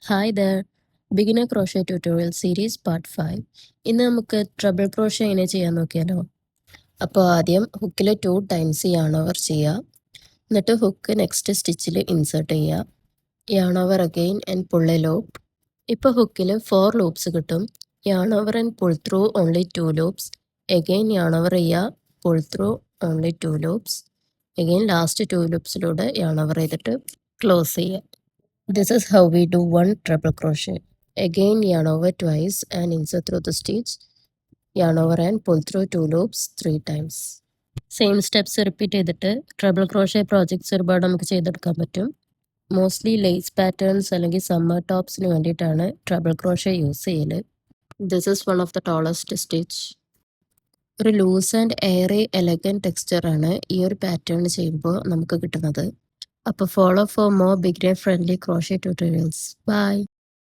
Hi there beginner crochet tutorial series part 5. ഇന്ന് നമുക്ക് trouble crochet എങ്ങനെ ചെയ്യാൻ നോക്കിയാലോ. അപ്പോൾ ആദ്യം ഹുക്കിൽ 2 ടൈംസ് യാൺ ഓവർ ചെയ്യുക. എന്നിട്ട് ഹുക്ക് നെക്സ്റ്റ് സ്റ്റിച്ചിൽ ഇൻസേർട്ട് ചെയ്യുക. Yarn over again and pull a loop. ഇപ്പോൾ ഹുക്കിൽ 4 ലൂപ്സ് കിട്ടും. Yarn over and pull through only 2 loops. Again yarn over ചെയ്യുക, pull through only 2 loops. Again last 2 ലൂപ്സിലൂടെ യാൺ ഓവർ ചെയ്തിട്ട് ക്ലോസ് ചെയ്യുക. This is how we do one treble crochet. Again yarn over twice and insert through the stitch. Yarn over and pull through 2 loops 3 times. Same steps repeat ചെയ്തിട്ട് treble crochet projects ഒരുപാട് നമുക്ക് ചെയ്തെടുക്കാൻ പറ്റും. Mostly lace patterns അല്ലെങ്കിൽ summer ടോപ്സിന് വേണ്ടിയിട്ടാണ് treble crochet use ചെയ്യല്. This is one of the tallest stitch. ഒരു loose and Airy elegant ടെക്സ്ചറാണ് ഈ ഒരു പാറ്റേൺ ചെയ്യുമ്പോൾ നമുക്ക് കിട്ടുന്നത്. അപ്പോൾ follow for more beginner friendly crochet tutorials. Bye.